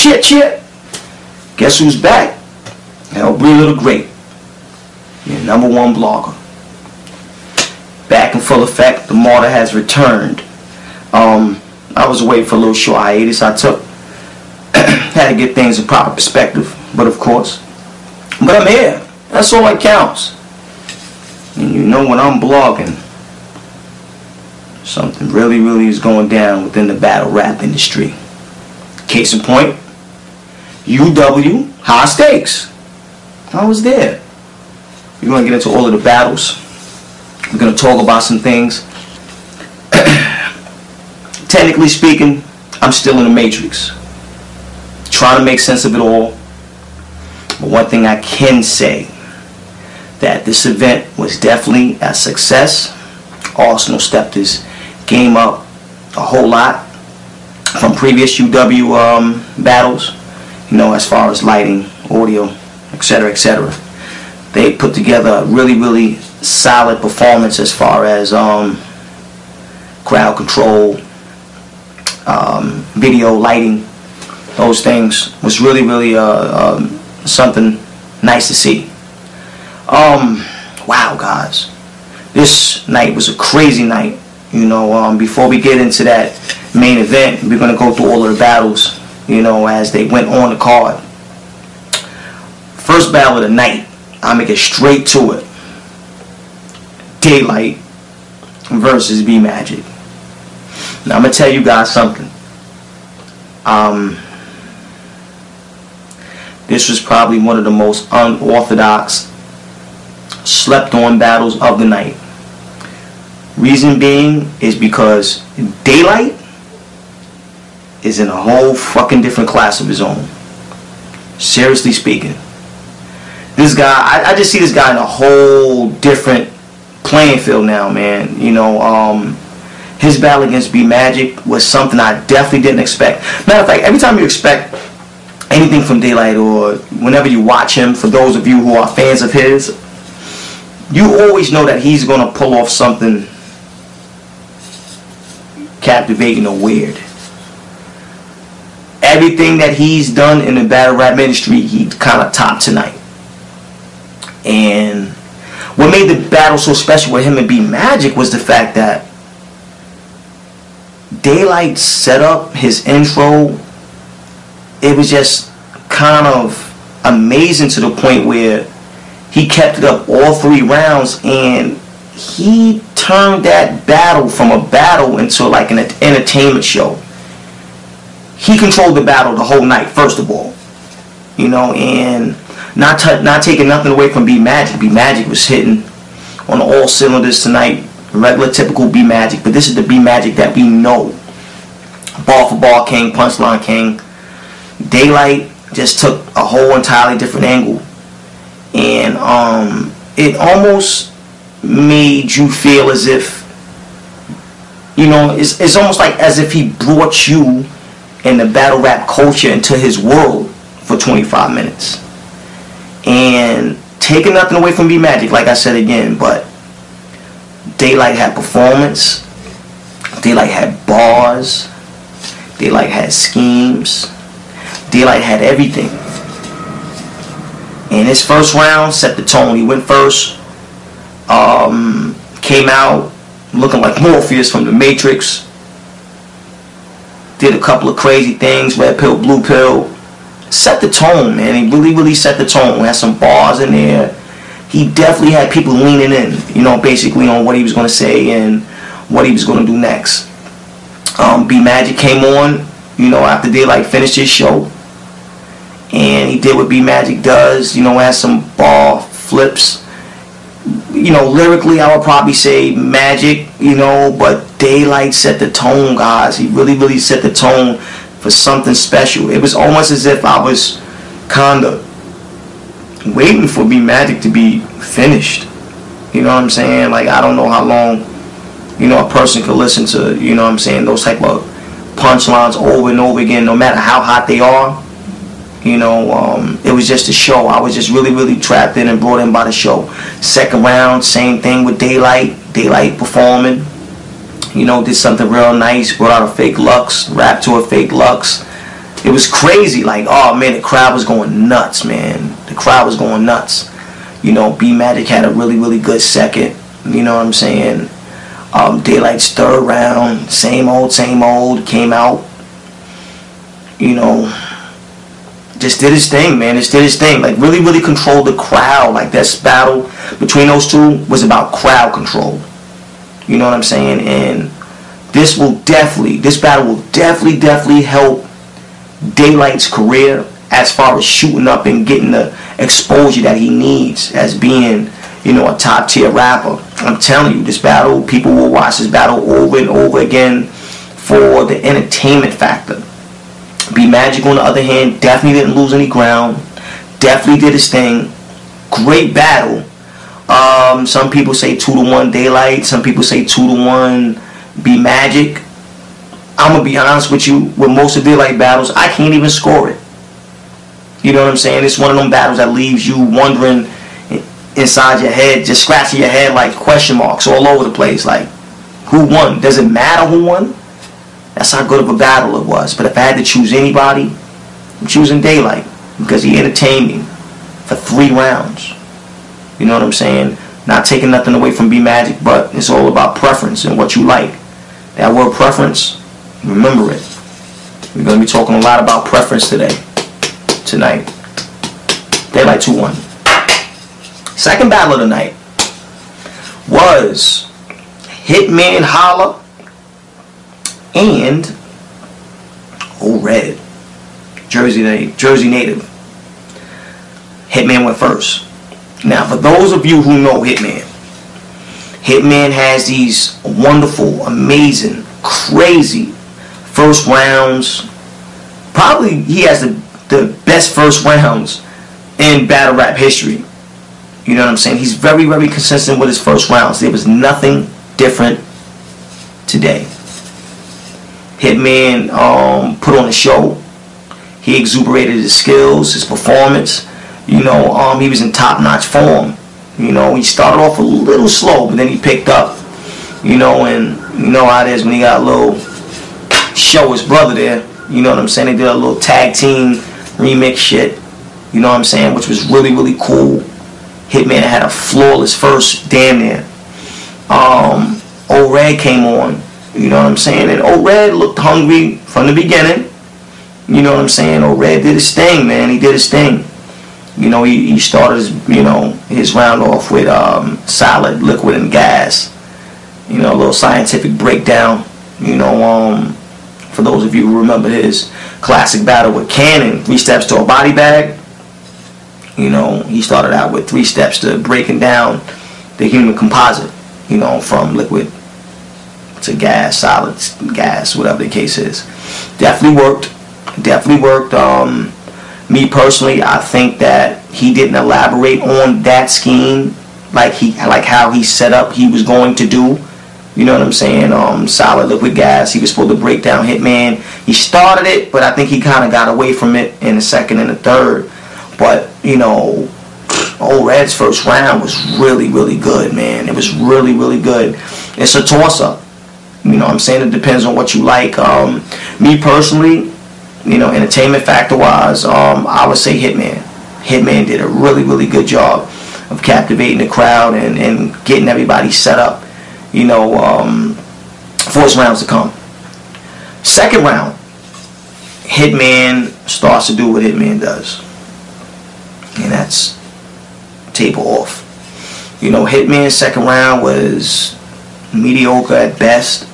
Cheer, cheer. Guess who's back? Breezo the Great, your #1 blogger. Back in full effect. The martyr has returned. I was away for a little short hiatus. I took, had to get things in proper perspective, but I'm here. That's all that counts. And you know, when I'm blogging, something really, really is going down within the battle rap industry. Case in point, UW, high stakes. I was there. We're going to get into all of the battles. We're going to talk about some things. Technically speaking, I'm still in the matrix, trying to make sense of it all. But one thing I can say, that this event was definitely a success. Arsenal stepped his game up a whole lot from previous UW battles, you know, as far as lighting, audio, etc., etc. They put together a really, really solid performance as far as crowd control, video, lighting. Those things was really, really something nice to see. Wow, guys, this night was a crazy night. You know, before we get into that main event, we're gonna go through all of the battles, you know, as they went on the card. First battle of the night, I'm gonna get straight to it. Daylight versus B Magic. Now I'm gonna tell you guys something. This was probably one of the most unorthodox, slept on battles of the night. Reason being is because Daylight is in a whole fucking different class of his own. Seriously speaking. This guy, I just see this guy in a whole different playing field now, man. You know, his battle against B Magic was something I definitely didn't expect. Matter of fact, every time you expect anything from Daylight, or whenever you watch him, for those of you who are fans of his, you always know that he's going to pull off something captivating or weird. Everything that he's done in the battle rap industry, he kind of topped tonight. And what made the battle so special with him and B Magic was the fact that Daylight set up his intro. It was just kind of amazing to the point where he kept it up all 3 rounds, and he turned that battle from a battle into like an entertainment show. He controlled the battle the whole night, first of all, you know, and not taking nothing away from B Magic. B Magic was hitting on all cylinders tonight, regular, typical B Magic. But this is the B Magic that we know, ball for ball king, punchline king. Daylight just took a whole entirely different angle, and it almost made you feel as if, you know, it's almost like as if he brought you and the battle rap culture into his world for 25 minutes. And taking nothing away from B Magic, like I said again, but Daylight had performance, Daylight had bars, Daylight had schemes, Daylight had everything. And his first round set the tone. He went first, came out looking like Morpheus from the Matrix, did a couple of crazy things, red pill, blue pill, set the tone, man. He really, really set the tone. Had some bars in there. He definitely had people leaning in, you know, basically on what he was going to say and what he was going to do next. B Magic came on, you know, after Daylight finished his show, and he did what B Magic does, you know, had some bar flips. You know, lyrically, I would probably say Magic, you know, but Daylight set the tone, guys. He really, really set the tone for something special. It was almost as if I was kind of waiting for B Magic to be finished. You know what I'm saying? Like, I don't know how long, you know, a person could listen to, you know what I'm saying, those type of punchlines over and over again, no matter how hot they are. You know, it was just a show. I was just really, really trapped in and brought in by the show. Second round, same thing with Daylight. Daylight performing. You know, did something real nice. Brought out a fake Lux. Rapped to a fake Lux. it was crazy. Like, oh man, the crowd was going nuts, man. The crowd was going nuts. You know, B Magic had a really, really good second. You know what I'm saying? Daylight's third round, same old, came out. You know, just did his thing, man. Just did his thing. Like, really, really controlled the crowd. Like, this battle between those two was about crowd control. You know what I'm saying? And this battle will definitely help Daylight's career as far as shooting up and getting the exposure that he needs as being, you know, a top tier rapper. I'm telling you, this battle, people will watch this battle over and over again for the entertainment factor. B Magic, on the other hand, definitely didn't lose any ground. Definitely did his thing. Great battle. Some people say 2-1 Daylight. Some people say 2-1 B Magic. I'm gonna be honest with you. With most of Daylight battles, I can't even score it. You know what I'm saying? It's one of them battles that leaves you wondering inside your head, just scratching your head like question marks all over the place. Like, who won? Does it matter who won? That's how good of a battle it was. But if I had to choose anybody, I'm choosing Daylight because he entertained me for 3 rounds. You know what I'm saying? Not taking nothing away from B Magic, but it's all about preference and what you like. That word preference, remember it. We're going to be talking a lot about preference tonight. Daylight 2-1. Second battle of the night was Hitman Holla and Red, Jersey native. Hitman went first. Now, for those of you who know Hitman has these wonderful, amazing, crazy first rounds. Probably he has the best first rounds in battle rap history. You know what I'm saying? He's very, very consistent with his first rounds. There was nothing different today. Hitman put on a show. He exuberated his skills, his performance. You know, he was in top-notch form. You know, he started off a little slow, but then he picked up. You know, and you know how it is when he got a little show his brother there. You know what I'm saying? They did a little tag team remix shit. You know what I'm saying? Which was really, really cool. Hitman had a flawless first, damn near. Red came on. You know what I'm saying? And Red looked hungry from the beginning. You know what I'm saying? Red did his thing, man. He did his thing. You know, he started his round off with solid, liquid, and gas. You know, a little scientific breakdown. You know, for those of you who remember his classic battle with Cannon, 3 steps to a body bag. You know, he started out with 3 steps to breaking down the human composite. You know, from liquid to gas, solid, gas, whatever the case is. Definitely worked. Me personally, I think that he didn't elaborate on that scheme like how he set up he was going to do. You know what I'm saying? Solid, liquid, gas. He was supposed to break down Hitman. He started it, but I think he kind of got away from it in the second and the third. But, you know, Red's first round was really, really good, man. It was really, really good. It's a toss-up. You know what I'm saying? It depends on what you like. Me personally, you know, entertainment factor-wise, I would say Hitman. Hitman did a really, really good job of captivating the crowd and getting everybody set up, you know, for his rounds to come. Second round, Hitman starts to do what Hitman does. And that's taper off. You know, Hitman's second round was mediocre at best.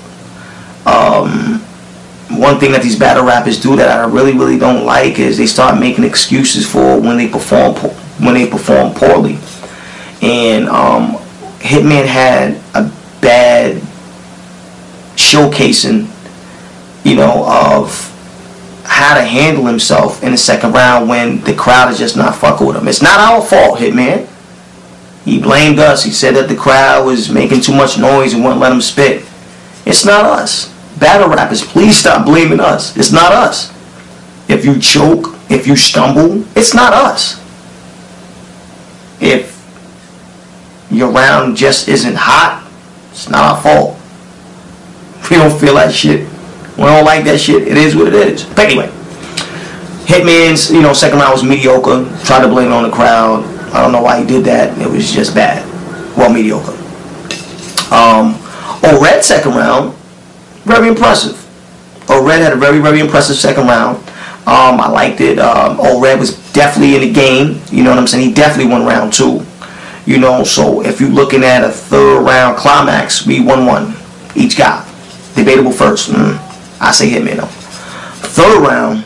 One thing that these battle rappers do that I really, really don't like is they start making excuses for when they perform poorly. And Hitman had a bad showcasing, you know, of how to handle himself in the second round when the crowd is just not fucking with him. It's not our fault, Hitman. He blamed us. He said that the crowd was making too much noise and wouldn't let him spit. It's not us. Battle rappers, please stop blaming us. It's not us. If you choke, if you stumble, it's not us. If your round just isn't hot, it's not our fault. We don't feel that shit. We don't like that shit. It is what it is. But anyway, Hitman's, second round was mediocre. Tried to blame it on the crowd. I don't know why he did that. It was just bad. Well, mediocre. Red second round, very impressive. Red had a very, very impressive second round. I liked it. Red was definitely in the game. You know what I'm saying? He definitely won round 2. So if you're looking at a third round climax, we won one. Each guy. Debatable first. I say Hitman though. Third round,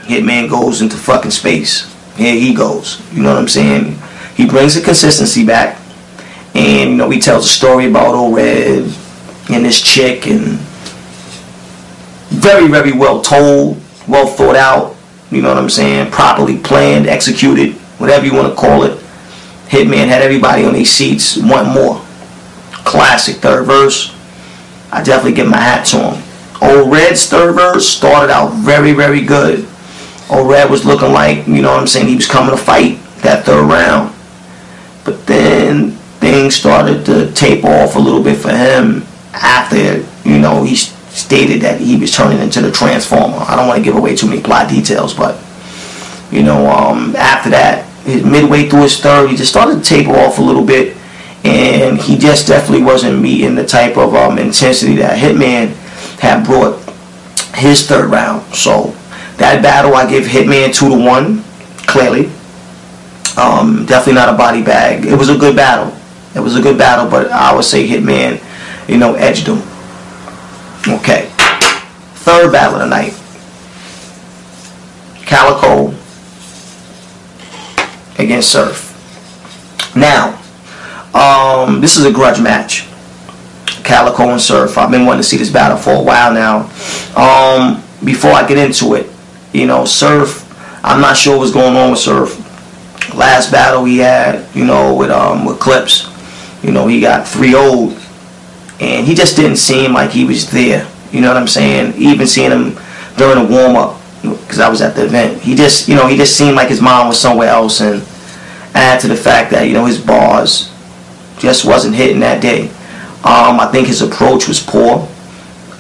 Hitman goes into fucking space. Here he goes. You know what I'm saying? He brings the consistency back. And, he tells a story about Red and this chick. And very, very well told. Well thought out. You know what I'm saying? Properly planned, executed. Whatever you want to call it. Hitman had everybody on their seats. Want more. Classic third verse. I definitely give my hat to him. Red's third verse started out very, very good. Red was looking like, he was coming to fight that third round. But then things started to taper off a little bit for him after, he stated that he was turning into the Transformer. I don't want to give away too many plot details, but, after that, midway through his third, he just started to taper off a little bit. And he just definitely wasn't meeting the type of intensity that Hitman had brought his third round. So that battle, I give Hitman 2-1, clearly. Definitely not a body bag. It was a good battle. But I would say Hitman, edged him. Okay. Third battle of the night. Calico against Surf. Now, this is a grudge match. Calico and Surf. I've been wanting to see this battle for a while now. Before I get into it, Surf, I'm not sure what's going on with Surf. Last battle he had, with Clips, he got 3-0'd, and he just didn't seem like he was there. You know what I'm saying? Even seeing him during the warm-up, because I was at the event, he just seemed like his mind was somewhere else, and add to the fact that, his bars just wasn't hitting that day. I think his approach was poor.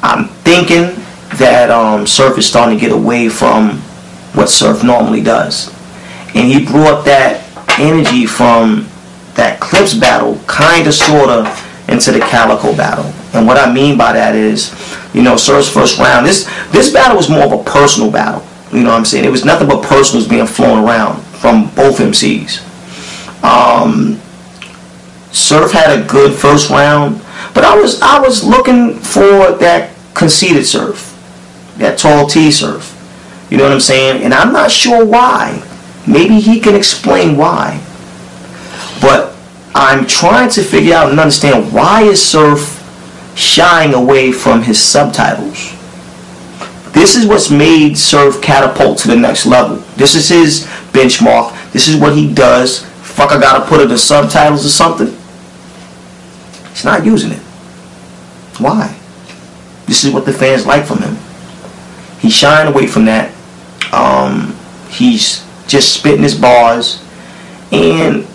I'm thinking that Surf is starting to get away from what Surf normally does. And he brought that energy from that Clips battle kind of sort of into the Calico battle. And what I mean by that is, Surf's first round, this battle was more of a personal battle. You know what I'm saying? It was nothing but personals being flown around from both MCs. Surf had a good first round, but I was looking for that conceited Surf, that tall T Surf. You know what I'm saying? And I'm not sure why. Maybe he can explain why. But I'm trying to figure out and understand, why is Surf shying away from his subtitles? This is what's made Surf catapult to the next level. This is his benchmark. This is what he does. Fuck, I gotta put it in subtitles or something. He's not using it. Why? This is what the fans like from him. He's shying away from that. He's just spitting his bars, and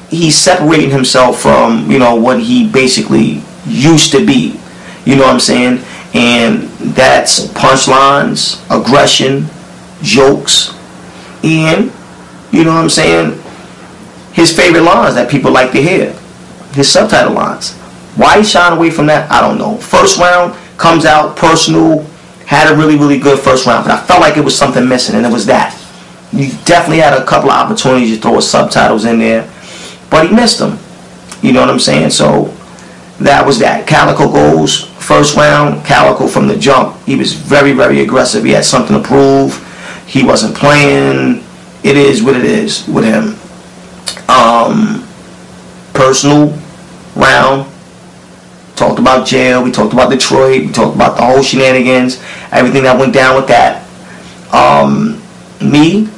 he's separating himself from, what he basically used to be. You know what I'm saying? And that's punchlines, aggression, jokes, and, you know what I'm saying, his favorite lines that people like to hear. His subtitle lines. Why he's shying away from that, I don't know. First round comes out personal, had a really, really good first round, but I felt like it was something missing, and it was that. You definitely had a couple of opportunities to throw his subtitles in there, but he missed them. You know what I'm saying? So that was that. Calico goes first round. Calico from the jump, he was very, very aggressive. He had something to prove. He wasn't playing. It is what it is with him. Personal round. Talked about jail. We talked about Detroit. We talked about the whole shenanigans. Everything that went down with that. Me,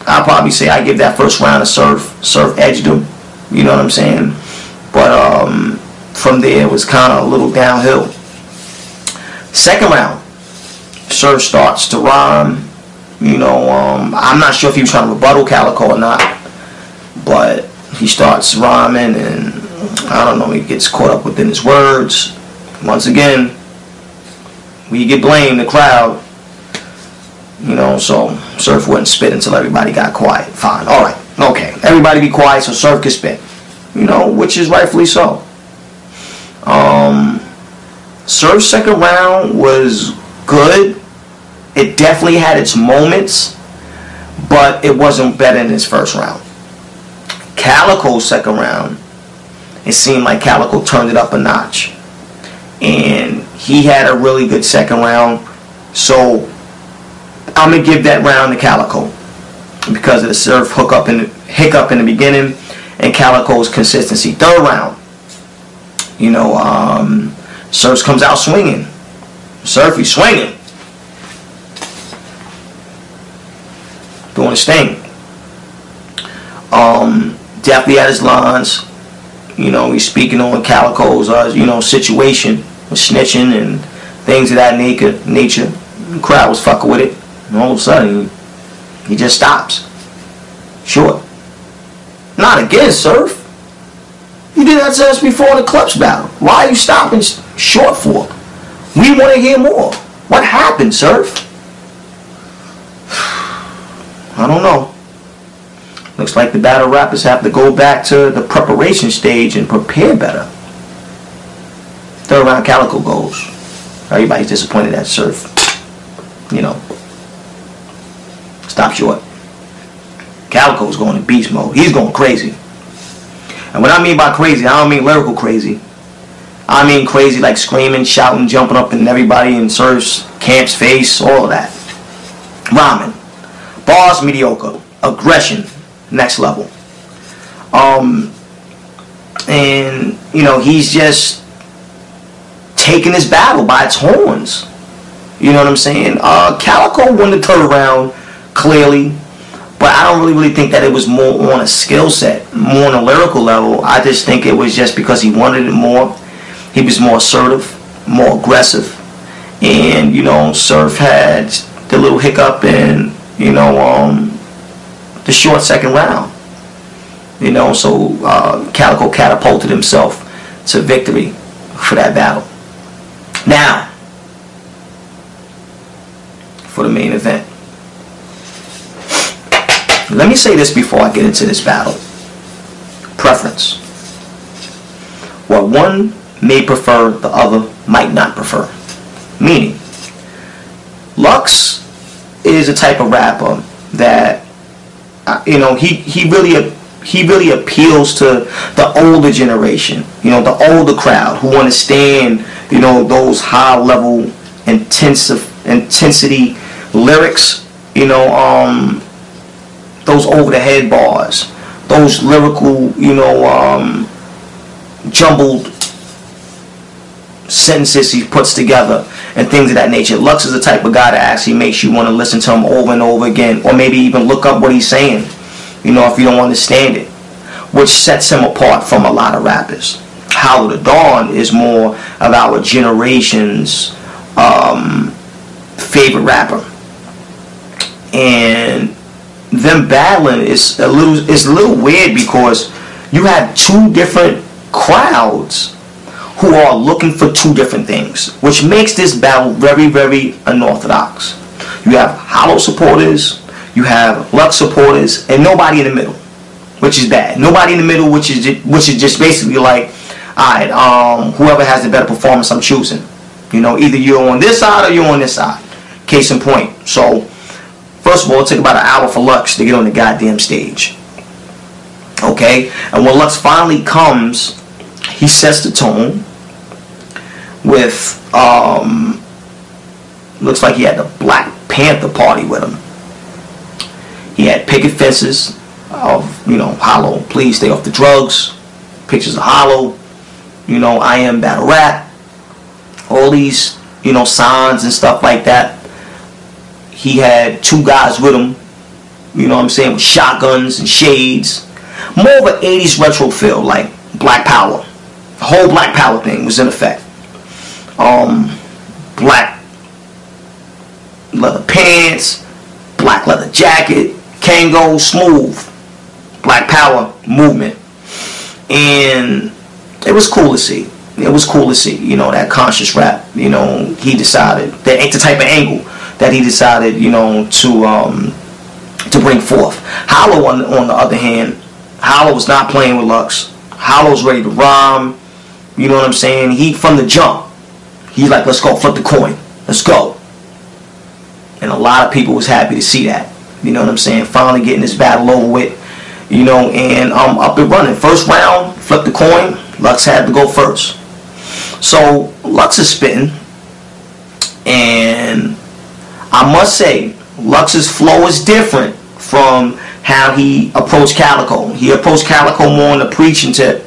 I'll probably say I give that first round to Surf. Surf edged him. You know what I'm saying? But from there it was kind of a little downhill. Second round, Surf starts to rhyme. I'm not sure if he was trying to rebuttal Calico or not, but he starts rhyming, and I don't know, he gets caught up within his words. Once again, we get blamed, the crowd. You know, so Surf wouldn't spit until everybody got quiet. Fine, alright, okay. Everybody be quiet so Surf can spit. You know, which is rightfully so. Surf's second round was good. It definitely had its moments, but it wasn't better than his first round. Calico's second round, it seemed like Calico turned it up a notch. And he had a really good second round. So I'm going to give that round to Calico because of the Surf hiccup in the beginning and Calico's consistency. Third round, you know, Surf comes out swinging. Surf, he's swinging. Doing his thing. Definitely had his lines. You know, he's speaking on Calico's, you know, situation with snitching and things of that nature. The crowd was fucking with it. And all of a sudden, he just stops. Short. Not again, Surf. You did that to us before the Clutch battle. Why are you stopping short for? We want to hear more. What happened, Surf? I don't know. Looks like the battle rappers have to go back to the preparation stage and prepare better. Third round, Calico goes. Everybody's disappointed at Surf. You know. Stop short. Calico's going in beast mode. He's going crazy. And what I mean by crazy, I don't mean lyrical crazy. I mean crazy like screaming, shouting, jumping up in everybody in Surf's camp's face, all of that. Rhyming. Bars, mediocre. Aggression, next level. And, you know, he's just taking his battle by its horns. You know what I'm saying? Calico won the third round, clearly. But I don't really think that it was more on a skill set, more on a lyrical level. I just think it was just because he wanted it more. He was more assertive, more aggressive. And, you know, Surf had the little hiccup in, you know, the short second round. You know, so Calico catapulted himself to victory for that battle. Now, for the main event. Let me say this before I get into this battle. Preference. What one may prefer, the other might not prefer. Meaning, Lux is a type of rapper that, you know, he really appeals to the older generation. You know, the older crowd who understand, you know, those high level intensity lyrics. You know, those over the head bars, those lyrical, you know, jumbled sentences he puts together and things of that nature. Lux is the type of guy that actually makes you want to listen to him over and over again, or maybe even look up what he's saying, you know, if you don't understand it, which sets him apart from a lot of rappers. Holla the Dawn is more of our generation's favorite rapper, and them battling is a little weird because you have two different crowds who are looking for two different things, which makes this battle very, very unorthodox. You have Holla supporters, you have Lux supporters, and nobody in the middle, which is bad. Nobody in the middle, which is just basically like, alright, whoever has the better performance, I'm choosing. You know, either you're on this side or you're on this side. Case in point. So, first of all, it took about an hour for Lux to get on the goddamn stage. Okay? And when Lux finally comes, he sets the tone with, looks like he had the Black Panther Party with him. He had picket fences of, you know, Holla, please stay off the drugs. Pictures of Holla, you know, I am battle rap. All these, you know, signs and stuff like that. He had two guys with him, you know what I'm saying, with shotguns and shades. More of an 80s retro feel, like Black Power. The whole Black Power thing was in effect. Black leather pants, black leather jacket, Kango, smooth. Black Power movement. And it was cool to see. It was cool to see, you know, that conscious rap. You know, he decided that ain't the type of angle that he decided, you know, to bring forth. Holla, on the other hand, Holla was not playing with Lux. Holla was ready to rhyme. You know what I'm saying? He, from the jump, he's like, let's go, flip the coin. Let's go. And a lot of people was happy to see that. You know what I'm saying? Finally getting this battle over with. You know, and up and running. First round, flip the coin. Lux had to go first. So Lux is spitting. And I must say, Lux's flow is different from how he approached Calico. He approached Calico more on the preaching tip.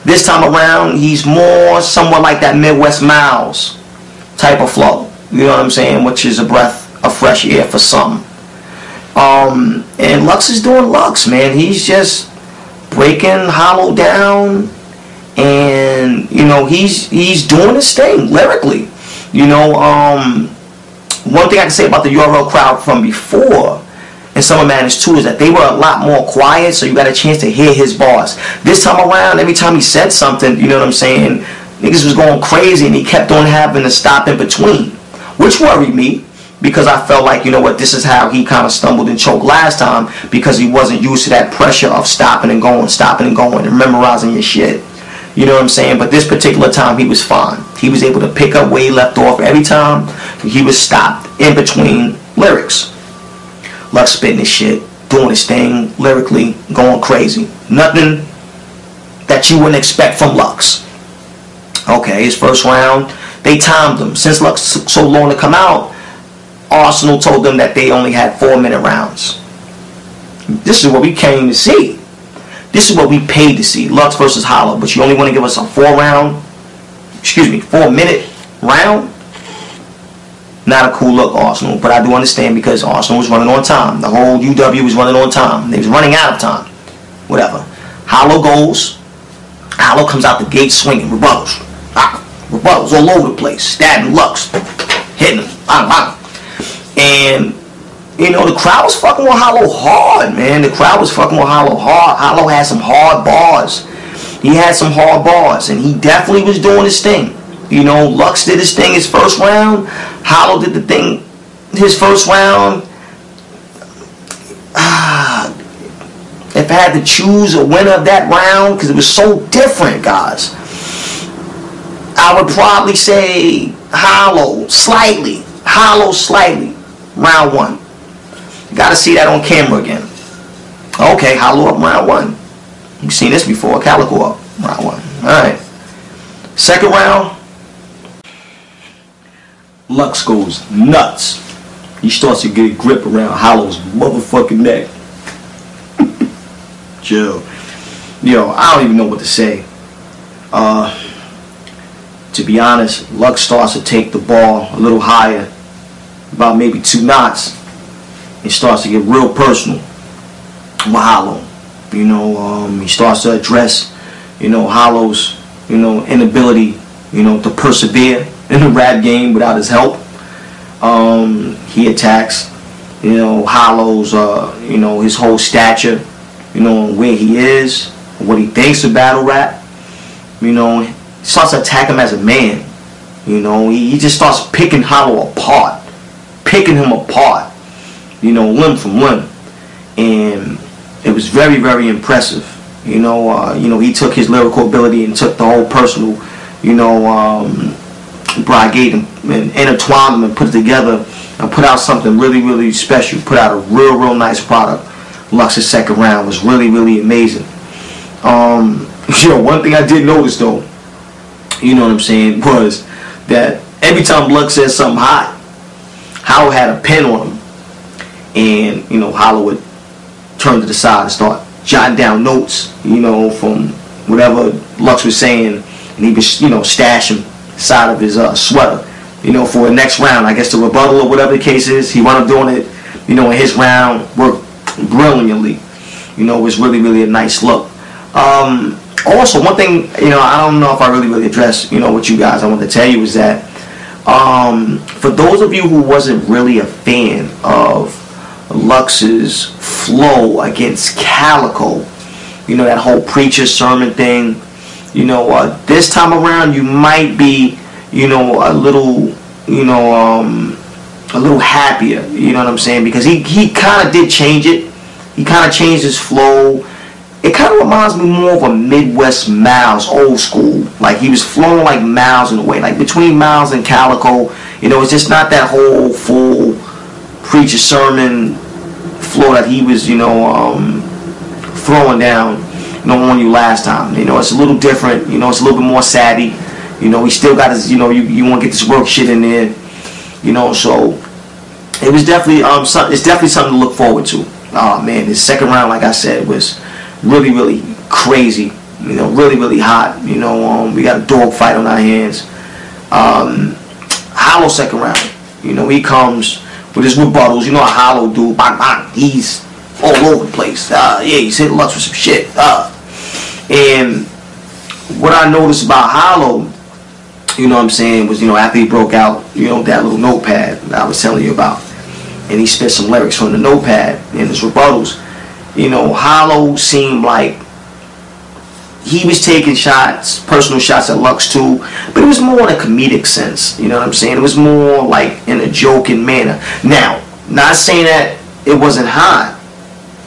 This time around, he's more somewhat like that Midwest Miles type of flow. You know what I'm saying? Which is a breath of fresh air for some. And Lux is doing Lux, man. He's just breaking Hollow down, and you know he's doing his thing lyrically. You know, one thing I can say about the URL crowd from before and Summer Madness 2 is that they were a lot more quiet, so you got a chance to hear his bars. This time around, every time he said something, you know what I'm saying, niggas was going crazy, and he kept on having to stop in between, which worried me, because I felt like, you know what, this is how he kind of stumbled and choked last time, because he wasn't used to that pressure of stopping and going, and memorizing your shit. You know what I'm saying? But this particular time, he was fine. He was able to pick up where he left off every time. He was stopped in between lyrics. Lux spitting his shit, doing his thing, lyrically, going crazy. Nothing that you wouldn't expect from Lux. Okay, his first round, they timed him. Since Lux took so long to come out, Arsenal told them that they only had 4-minute rounds. This is what we came to see. This is what we paid to see. Lux versus Holla. But you only want to give us a 4-minute round? Not a cool look, Arsenal. But I do understand, because Arsenal was running on time. The whole UW was running on time. They was running out of time. Whatever. Holla goes. Holla comes out the gate swinging. Rebuttals. Rebuttals all over the place. Stabbing Lux. Hitting him. And, you know, the crowd was fucking with Hollow hard, man. The crowd was fucking with Hollow hard. Hollow had some hard bars. He had some hard bars, and he definitely was doing his thing. You know, Lux did his thing his first round. Hollow did the thing his first round. If I had to choose a winner of that round, because it was so different, guys, I would probably say Hollow slightly. Hollow slightly. Round 1. You gotta see that on camera again. Okay, Hollow up round 1. You've seen this before. Calico up round 1. Alright. Second round, Lux goes nuts. He starts to get a grip around Hollow's motherfucking neck. Chill. Yo, I don't even know what to say. To be honest, Lux starts to take the ball a little higher, about maybe 2 knots. It starts to get real personal with Hollow. You know, he starts to address, you know, Hollow's, you know, inability, you know, to persevere in the rap game without his help. He attacks, you know, Hollow's, you know, his whole stature, you know, where he is, what he thinks of battle rap. You know, he starts to attack him as a man. You know, he just starts picking Hollow apart. Picking him apart, you know, limb from limb, and it was very, very impressive. You know, he took his lyrical ability and took the whole personal, you know, brigade and intertwined them and put it together and put out something really, really special. Put out a real, real nice product. Lux's second round was really, really amazing. You know, one thing I did notice though, you know what I'm saying, was that every time Lux said something hot, Hollow had a pen on him, and you know, Hollow would turn to the side and start jotting down notes, you know, from whatever Lux was saying, and he would, you know, stash them inside of his sweater, you know, for the next round. I guess the rebuttal or whatever the case is, he wound up doing it, you know, in his round, worked brilliantly. You know, it was really, really a nice look. Also, one thing, you know, I don't know if I really addressed, you know, with you guys, I want to tell you is that for those of you who wasn't really a fan of Lux's flow against Calico, you know, that whole preacher sermon thing, you know, this time around you might be, you know, a little, you know, a little happier, you know what I'm saying? Because he kind of did change it. He kind of changed his flow. It kind of reminds me more of a Midwest Miles, old school. Like he was flowing like Miles in a way, like between Miles and Calico. You know, it's just not that whole full preacher sermon flow that he was, you know, throwing down, you know, on you last time. You know, it's a little different. You know, it's a little bit more savvy. You know, he still got his, you know, you want to get this work shit in there. You know, so it was definitely it's definitely something to look forward to. Oh man, this second round, like I said, was really, really crazy. You know, really, really hot. You know, we got a dog fight on our hands. Hollow second round. You know, he comes with his rebuttals. You know, a Hollow dude, bang, bang, he's all over the place. Yeah, he's hitting Lux with some shit. And what I noticed about Hollow, you know what I'm saying, was, you know, after he broke out, you know, that little notepad that I was telling you about, and he spit some lyrics from the notepad in his rebuttals, you know, Hollow seemed like he was taking shots, personal shots at Lux too, but it was more in a comedic sense, you know what I'm saying? It was more like in a joking manner. Now, not saying that it wasn't hot.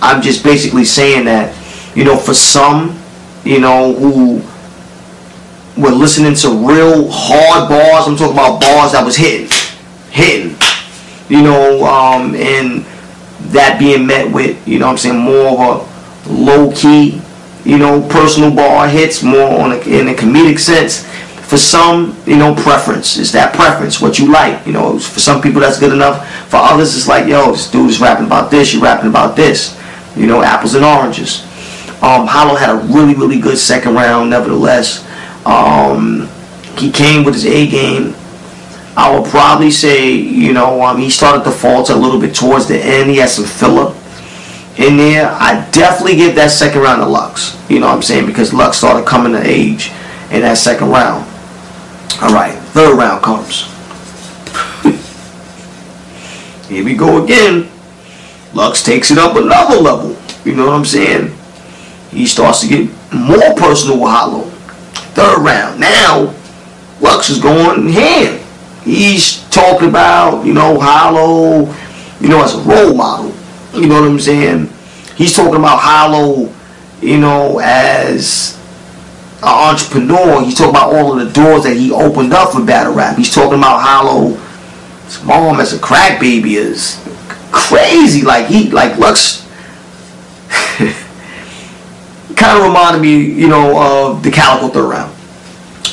I'm just basically saying that, you know, for some, you know, who were listening to real hard bars, I'm talking about bars that was hitting, you know, and that being met with, you know what I'm saying, more of a low-key, you know, personal bar hits, more in a comedic sense. For some, you know, preference is that preference, what you like. You know, for some people that's good enough. For others, it's like, yo, this dude is rapping about this, you're rapping about this. You know, apples and oranges. Hollow had a really, really good second round, nevertheless. He came with his A game. I would probably say, you know, he started to falter a little bit towards the end. He had some filler in there. I definitely give that second round to Lux. You know what I'm saying? Because Lux started coming to age in that second round. Alright, third round comes. Here we go again. Lux takes it up another level. You know what I'm saying? He starts to get more personal with Hollow. Third round. Now, Lux is going ham. He's talking about, you know, Hollow, you know, as a role model. You know what I'm saying? He's talking about Hollow, you know, as an entrepreneur. He's talking about all of the doors that he opened up for battle rap. He's talking about Hollow's mom as a crack baby is crazy. Like Lux kind of reminded me, you know, of the Calico third round,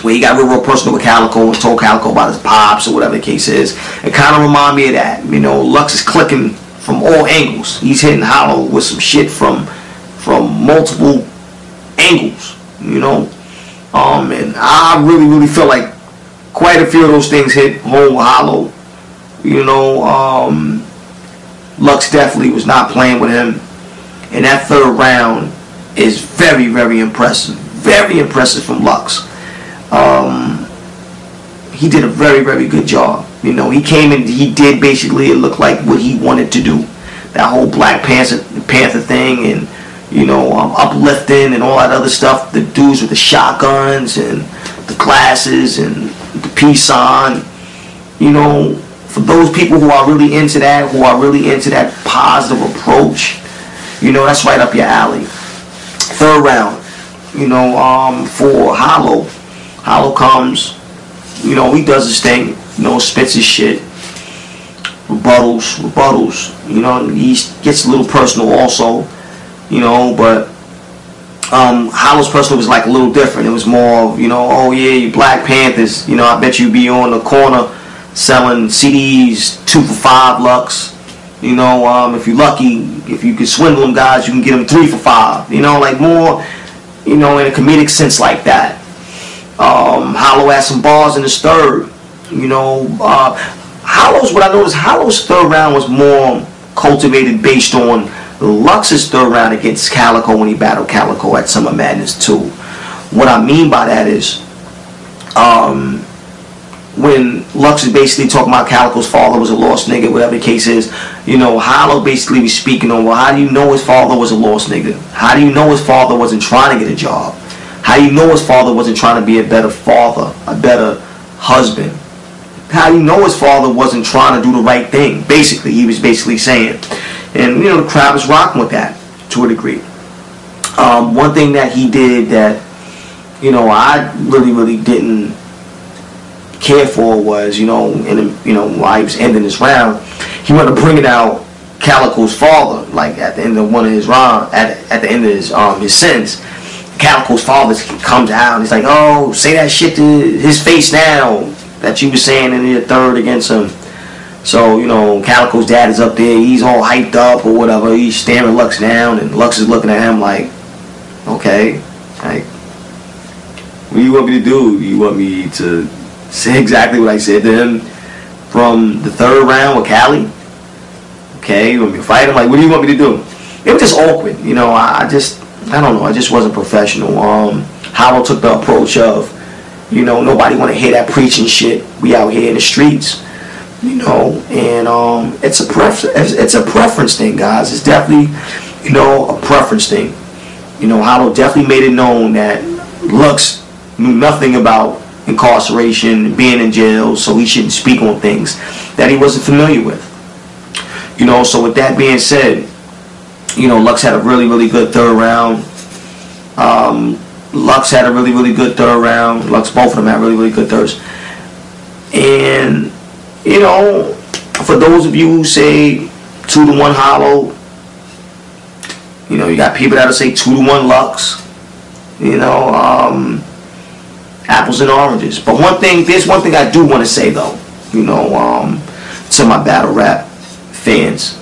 where he got real personal with Calico and told Calico about his pops or whatever the case is. It kind of reminded me of that. You know, Lux is clicking from all angles. He's hitting Hollow with some shit from multiple angles, you know. And I really, really feel like quite a few of those things hit home with Hollow. You know, Lux definitely was not playing with him. And that third round is very, very impressive. Very impressive from Lux. He did a very, very good job. You know, he came in, he did basically, it looked like what he wanted to do. That whole Black Panther thing, and, you know, uplifting and all that other stuff. The dudes with the shotguns and the glasses and the peace sign. You know, for those people who are really into that, positive approach, you know, that's right up your alley. Third round, you know, for Hollow. Hollow comes, you know, he does his thing, you know, spits his shit. Rebuttals, you know, he gets a little personal also, you know, but Hollow's personal was like a little different. It was more, you know, oh yeah, you Black Panthers, you know, I bet you be on the corner selling CDs 2 for $5, Lux. You know, if you're lucky, if you can swindle them guys, you can get them 3 for $5. You know, like more, you know, in a comedic sense like that. Hollow had some bars in his third. You know, what I noticed, Hollow's third round was more cultivated based on Lux's third round against Calico when he battled Calico at Summer Madness 2. What I mean by that is, when Lux is basically talking about Calico's father was a lost nigga, whatever the case is, you know, Hollow basically was speaking on, well, how do you know his father was a lost nigga? How do you know his father wasn't trying to get a job? How do you know his father wasn't trying to be a better father, a better husband? how do you know his father wasn't trying to do the right thing? Basically, he was basically saying. And, you know, the crowd was rocking with that to a degree. One thing that he did that, you know, I really didn't care for was, you know, while he was ending this round, he wanted to bring it out Calico's father, like at the end of one of his round, at the end of his sentence. Calico's father comes out and he's like, oh, say that shit to his face now that you were saying in your third against him. So, you know, Calico's dad is up there, he's all hyped up or whatever, he's staring Lux down, and Lux is looking at him like, okay, like, what do you want me to do? You want me to say exactly what I said to him from the third round with Cali? Okay, you want me to fight him? Like, what do you want me to do? It was just awkward, you know. I don't know, I just wasn't professional. Holla took the approach of, you know, nobody want to hear that preaching shit. We out here in the streets, you know, and it's a preference thing, guys. It's definitely, you know, a preference thing. You know, Holla definitely made it known that Lux knew nothing about incarceration, being in jail, so he shouldn't speak on things that he wasn't familiar with. You know, so with that being said, you know, Lux had a really good third round. Lux had a really good third round. Both of them had really good thirds. And, you know, for those of you who say 2-1 Holla, you know, you got people that'll say 2-1 Lux. You know, apples and oranges. But there's one thing I do want to say though, you know, to my battle rap fans,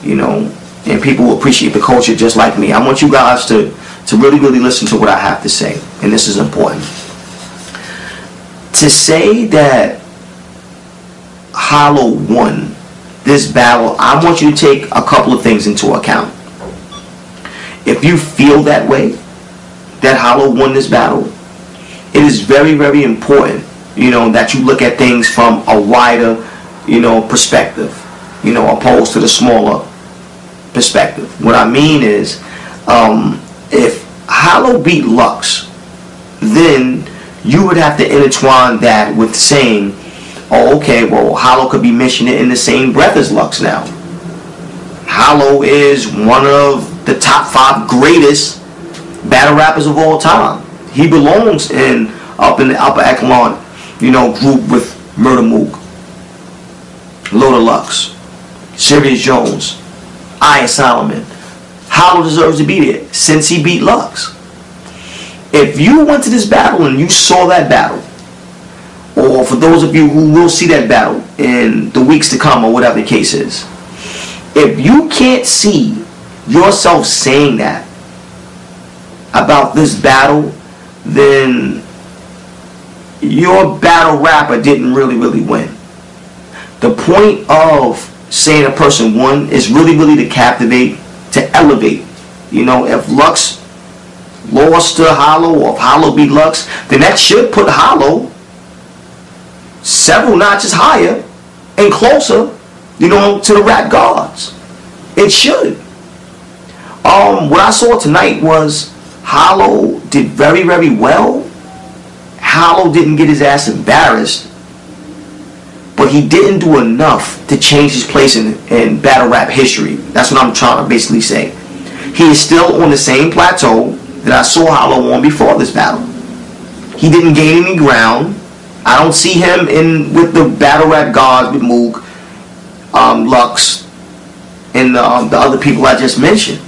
you know, and people who appreciate the culture just like me. I want you guys to really listen to what I have to say, and this is important. To say that Holla won this battle, I want you to take a couple of things into account. If you feel that way, that Holla won this battle, it is very important, you know, that you look at things from a wider, you know, perspective, you know, opposed to the smaller perspective. What I mean is, if Holla beat Lux, then you would have to intertwine that with saying, oh, okay, well, Holla could be mentioned in the same breath as Lux now. Holla is one of the top 5 greatest battle rappers of all time. He belongs in the upper echelon, you know, group with Murder Mook, Loda Lux, Sirius Jones, Iron Solomon. Holla deserves to be there since he beat Lux. If you went to this battle and you saw that battle, or for those of you who will see that battle in the weeks to come or whatever the case is, if you can't see yourself saying that about this battle, then your battle rapper didn't really win. The point of saying a person won is really to captivate, to elevate. You know, if Lux lost to Holla, or if Holla beat Lux, then that should put Holla several notches higher and closer, you know, to the rap gods. It should. What I saw tonight was Holla did very well. Holla didn't get his ass embarrassed, but he didn't do enough to change his place in battle rap history. That's what I'm trying to basically say. He is still on the same plateau that I saw Holla on before this battle. He didn't gain any ground. I don't see him with the battle rap gods with Mook, Lux, and the other people I just mentioned.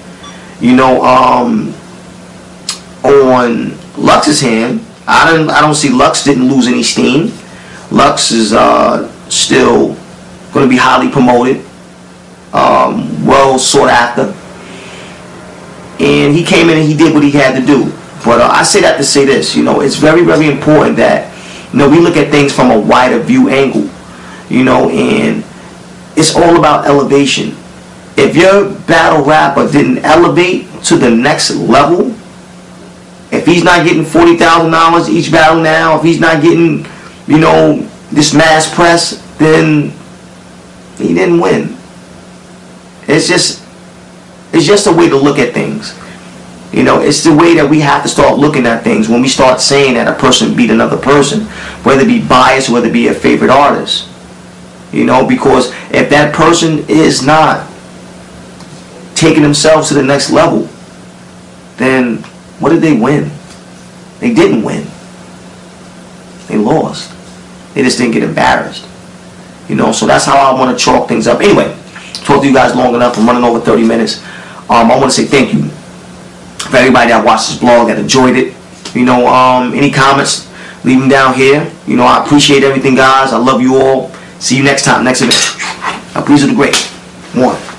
You know, on Lux's hand, I don't see Lux didn't lose any steam. Lux is still going to be highly promoted, well sought after, and he came in and he did what he had to do. But I say that to say this, you know, it's very important that, you know, we look at things from a wider view angle, you know, and it's all about elevation. If your battle rapper didn't elevate to the next level, if he's not getting $40,000 each battle now, if he's not getting, you know, this mass press, then he didn't win. It's just a way to look at things. You know, it's the way that we have to start looking at things when we start saying that a person beat another person, whether it be biased, whether it be a favorite artist. You know, because if that person is not taking themselves to the next level, then what did they win? They didn't win. They lost. They just didn't get embarrassed. You know, so that's how I want to chalk things up. Anyway, talked to you guys long enough. I'm running over 30 minutes. I want to say thank you for everybody that watched this blog, that enjoyed it. You know, any comments, leave them down here. You know, I appreciate everything, guys. I love you all. See you next time, next event. Breezo the Great. 1.